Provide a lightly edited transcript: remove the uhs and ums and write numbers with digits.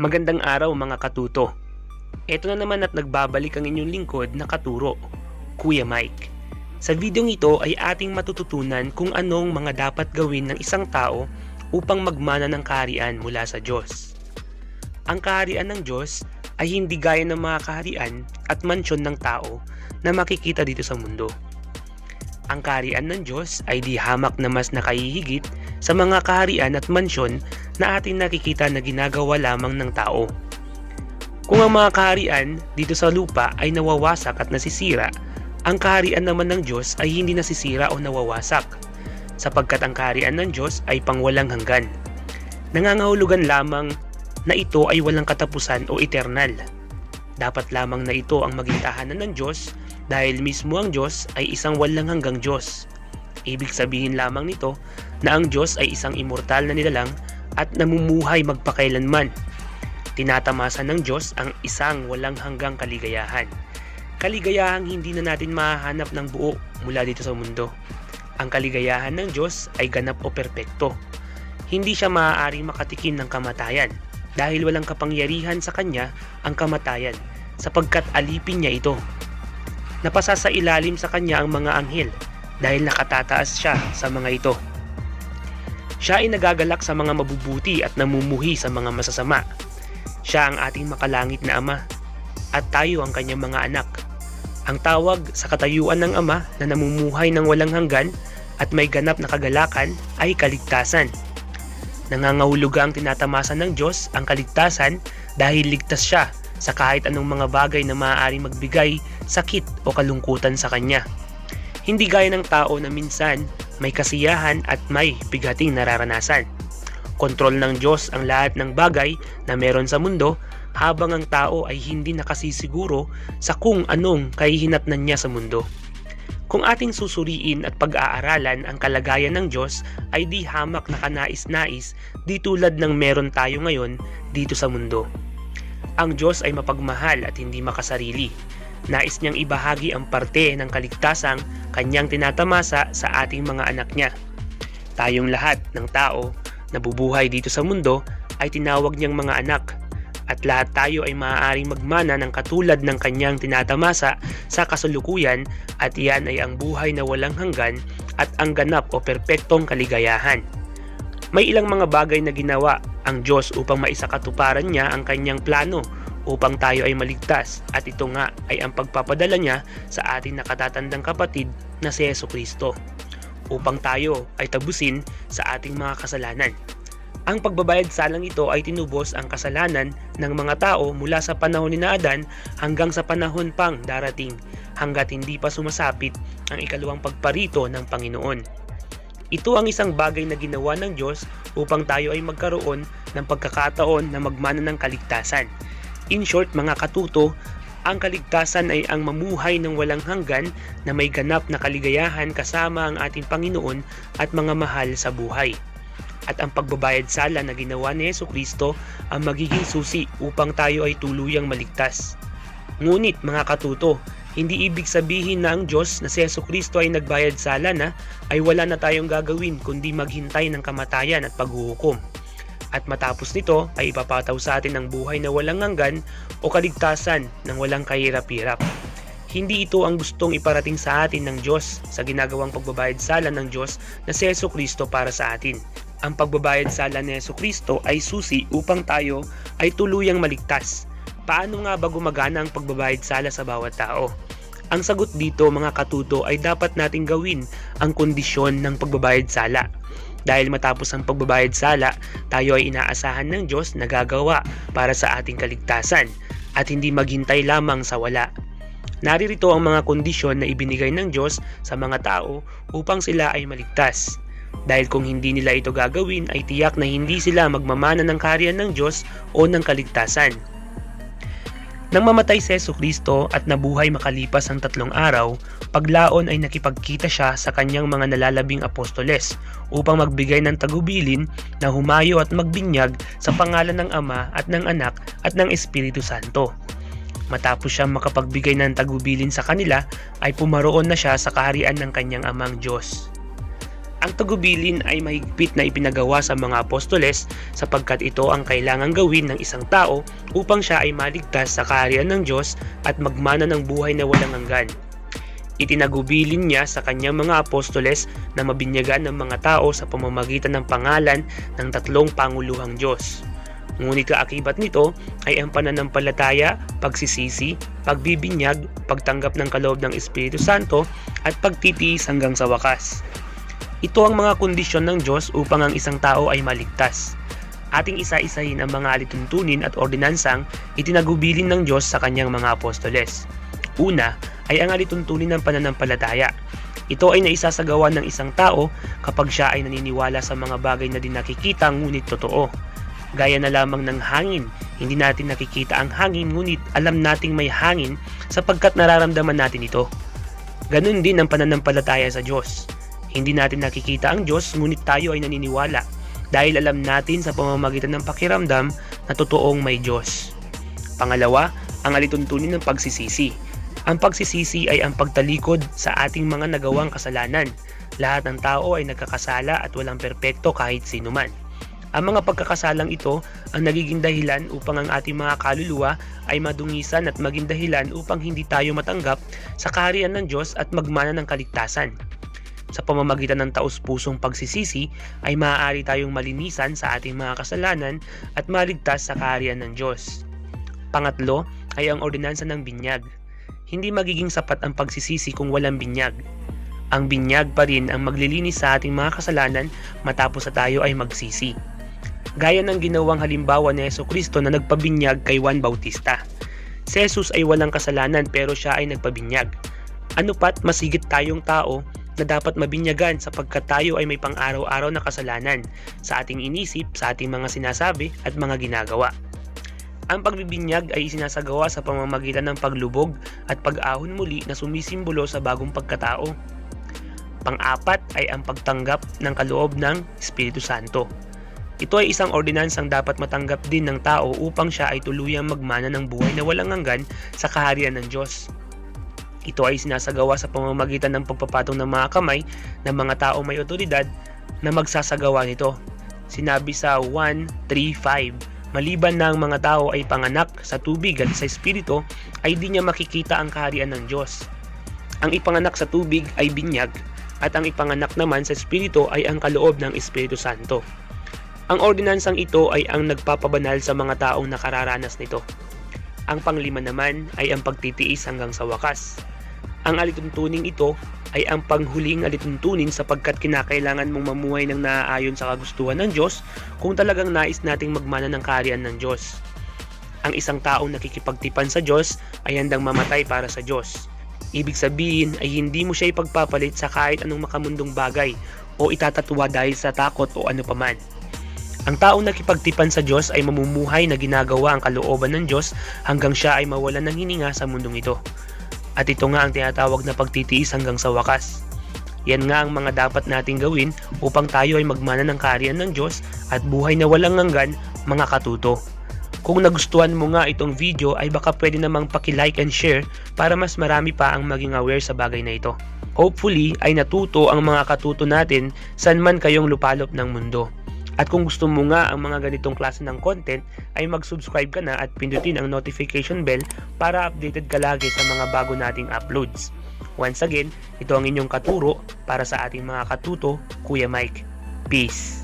Magandang araw mga katuto. Ito na naman at nagbabalik ang inyong lingkod na katuro, Kuya Mike. Sa videong ito ay ating matututunan kung anong mga dapat gawin ng isang tao upang magmana ng kaharian mula sa Diyos. Ang kaharian ng Diyos ay hindi gaya ng mga kaharian at mansyon ng tao na makikita dito sa mundo. Ang kaharian ng Diyos ay di hamak na mas nakahihigit sa mga kaharian at mansyon na ating nakikita na ginagawa lamang ng tao. Kung ang mga kaharian dito sa lupa ay nawawasak at nasisira, ang kaharian naman ng Diyos ay hindi nasisira o nawawasak, sapagkat ang kaharian ng Diyos ay pangwalang hanggan. Nangangahulugan lamang na ito ay walang katapusan o eternal. Dapat lamang na ito ang maging tahanan ng Diyos dahil mismo ang Diyos ay isang walang hanggang Diyos. Ibig sabihin lamang nito na ang Diyos ay isang immortal na nilalang at namumuhay magpakailanman. Tinatamasa ng Diyos ang isang walang hanggang kaligayahan. Kaligayahang hindi na natin mahahanap ng buo mula dito sa mundo. Ang kaligayahan ng Diyos ay ganap o perpekto. Hindi siya maaaring makatikim ng kamatayan dahil walang kapangyarihan sa kanya ang kamatayan sapagkat alipin niya ito. Napasa sa ilalim sa kanya ang mga anghel dahil nakatataas siya sa mga ito. Siya ay nagagalak sa mga mabubuti at namumuhi sa mga masasama. Siya ang ating makalangit na Ama at tayo ang kanyang mga anak. Ang tawag sa katayuan ng Ama na namumuhay ng walang hanggan at may ganap na kagalakan ay kaligtasan. Nangangahuluga ang tinatamasa ng Diyos ang kaligtasan dahil ligtas siya sa kahit anong mga bagay na maaaring magbigay sakit o kalungkutan sa kanya. Hindi gaya ng tao na minsan may kasiyahan at may bigating nararanasan. Kontrol ng Diyos ang lahat ng bagay na meron sa mundo habang ang tao ay hindi nakasisiguro sa kung anong kahihinatnan niya sa mundo. Kung ating susuriin at pag-aaralan ang kalagayan ng Diyos ay di hamak na kanais-nais di tulad ng meron tayo ngayon dito sa mundo. Ang Diyos ay mapagmahal at hindi makasarili. Nais niyang ibahagi ang parte ng kaligtasang kanyang tinatamasa sa ating mga anak niya. Tayong lahat ng tao na bubuhay dito sa mundo ay tinawag niyang mga anak at lahat tayo ay maaaring magmana ng katulad ng kanyang tinatamasa sa kasalukuyan at iyan ay ang buhay na walang hanggan at ang ganap o perpektong kaligayahan. May ilang mga bagay na ginawa ang Diyos upang maisakatuparan niya ang kanyang plano upang tayo ay maligtas at ito nga ay ang pagpapadala niya sa ating nakatatandang kapatid na si Jesucristo upang tayo ay tabusin sa ating mga kasalanan. Ang pagbabayad salang ito ay tinubos ang kasalanan ng mga tao mula sa panahon ni Adan hanggang sa panahon pang darating hanggat hindi pa sumasapit ang ikalawang pagparito ng Panginoon. Ito ang isang bagay na ginawa ng Diyos upang tayo ay magkaroon ng pagkakataon na magmana ng kaligtasan. In short, mga katuto, ang kaligtasan ay ang mamuhay ng walang hanggan na may ganap na kaligayahan kasama ang ating Panginoon at mga mahal sa buhay. At ang pagbabayad sala na ginawa ni Jesucristo ang magiging susi upang tayo ay tuluyang maligtas. Ngunit mga katuto, hindi ibig sabihin na ang Diyos na si Jesucristo ay nagbayad sala na ay wala na tayong gagawin kundi maghintay ng kamatayan at paghuhukom. At matapos nito ay ipapataw sa atin ang buhay na walang hanggan o kaligtasan ng walang kahirap-hirap. Hindi ito ang gustong iparating sa atin ng Diyos sa ginagawang pagbabayad sala ng Diyos na si Jesucristo para sa atin. Ang pagbabayad sala ni Jesucristo ay susi upang tayo ay tuluyang maligtas. Paano nga ba gumagana ang pagbabayad sala sa bawat tao? Ang sagot dito mga katuto ay dapat nating gawin ang kondisyon ng pagbabayad sala. Dahil matapos ang pagbabayad sala, tayo ay inaasahan ng Diyos na gagawa para sa ating kaligtasan at hindi maghintay lamang sa wala. Naririto ang mga kondisyon na ibinigay ng Diyos sa mga tao upang sila ay maligtas. Dahil kung hindi nila ito gagawin ay tiyak na hindi sila magmamana ng kaharian ng Diyos o ng kaligtasan. Nang mamatay si Jesucristo at nabuhay makalipas ang 3 araw, paglaon ay nakipagkita siya sa kanyang mga nalalabing apostoles upang magbigay ng tagubilin na humayo at magbinyag sa pangalan ng Ama at ng Anak at ng Espiritu Santo. Matapos siyang makapagbigay ng tagubilin sa kanila ay pumaroon na siya sa kaharian ng kanyang Amang Diyos. Ang tagubilin ay mahigpit na ipinagawa sa mga apostoles sapagkat ito ang kailangang gawin ng isang tao upang siya ay maligtas sa kaharian ng Diyos at magmana ng buhay na walang hanggan. Itinagubilin niya sa kanyang mga apostoles na mabinyagan ng mga tao sa pamamagitan ng pangalan ng tatlong panguluhang Diyos. Ngunit kaakibat nito ay ang pananampalataya, pagsisisi, pagbibinyag, pagtanggap ng kaloob ng Espiritu Santo at pagtitiis hanggang sa wakas. Ito ang mga kondisyon ng Diyos upang ang isang tao ay maligtas. Ating isa-isahin ang mga alituntunin at ordinansang itinagubilin ng Diyos sa kanyang mga apostoles. Una ay ang alituntunin ng pananampalataya. Ito ay naisasagawa ng isang tao kapag siya ay naniniwala sa mga bagay na di nakikita ngunit totoo. Gaya na lamang ng hangin, hindi natin nakikita ang hangin ngunit alam nating may hangin sapagkat nararamdaman natin ito. Ganun din ang pananampalataya sa Diyos. Hindi natin nakikita ang Diyos ngunit tayo ay naniniwala dahil alam natin sa pamamagitan ng pakiramdam na totoong may Diyos. Pangalawa, ang alituntunin ng pagsisisi. Ang pagsisisi ay ang pagtalikod sa ating mga nagawang kasalanan. Lahat ng tao ay nagkakasala at walang perpekto kahit sino man. Ang mga pagkakasalang ito ang nagiging dahilan upang ang ating mga kaluluwa ay madungisan at maging dahilan upang hindi tayo matanggap sa kaharian ng Diyos at magmana ng kaligtasan. Sa pamamagitan ng taus-pusong pagsisisi ay maaari tayong malinisan sa ating mga kasalanan at maligtas sa kaharian ng Diyos. Pangatlo ay ang ordinansa ng binyag. Hindi magiging sapat ang pagsisisi kung walang binyag. Ang binyag pa rin ang maglilinis sa ating mga kasalanan matapos na tayo ay magsisi. Gaya ng ginawang halimbawa ni Jesucristo na nagpabinyag kay Juan Bautista. Si Jesus ay walang kasalanan pero siya ay nagpabinyag. Ano pat masigit tayong tao na dapat mabinyagan sapagkat tayo ay may pang-araw-araw na kasalanan sa ating inisip, sa ating mga sinasabi at mga ginagawa. Ang pagbibinyag ay isinasagawa sa pamamagitan ng paglubog at pag-ahon muli na sumisimbolo sa bagong pagkatao. Pang-apat ay ang pagtanggap ng kaloob ng Espiritu Santo. Ito ay isang ordinansang dapat matanggap din ng tao upang siya ay tuluyang magmana ng buhay na walang hanggan sa kaharian ng Diyos. Ito ay sinasagawa sa pamamagitan ng pagpapatong ng mga kamay ng mga tao may otoridad na magsasagawa nito. Sinabi sa 1:3-5, maliban na ang mga tao ay panganak sa tubig at sa espiritu, ay di niya makikita ang kaharian ng Diyos. Ang ipanganak sa tubig ay binyag, at ang ipanganak naman sa espiritu ay ang kaloob ng Espiritu Santo. Ang ordinansang ito ay ang nagpapabanal sa mga taong nakararanas nito. Ang panglima naman ay ang pagtitiis hanggang sa wakas. Ang alituntunin ito ay ang panghuling alituntunin sapagkat kinakailangan mong mamuhay ng naaayon sa kagustuhan ng Diyos kung talagang nais nating magmana ng kaharian ng Diyos. Ang isang taong nakikipagtipan sa Diyos ay handang mamatay para sa Diyos. Ibig sabihin ay hindi mo siya ipagpapalit sa kahit anong makamundong bagay o itatatwa dahil sa takot o ano paman. Ang taong nakipagtipan sa Diyos ay mamumuhay na ginagawa ang kalooban ng Diyos hanggang siya ay mawalan ng hininga sa mundong ito. At ito nga ang tinatawag na pagtitiis hanggang sa wakas. Yan nga ang mga dapat nating gawin upang tayo ay magmana ng kaharian ng Diyos at buhay na walang hanggan, mga katuto. Kung nagustuhan mo nga itong video ay baka pwede namang paki-like and share para mas marami pa ang maging aware sa bagay na ito. Hopefully ay natuto ang mga katuto natin saan man kayong lupalop ng mundo. At kung gusto mo nga ang mga ganitong klase ng content ay mag-subscribe ka na at pindutin ang notification bell para updated ka lagi sa mga bago nating uploads. Once again, ito ang inyong katuro para sa ating mga katuto, Kuya Mike. Peace!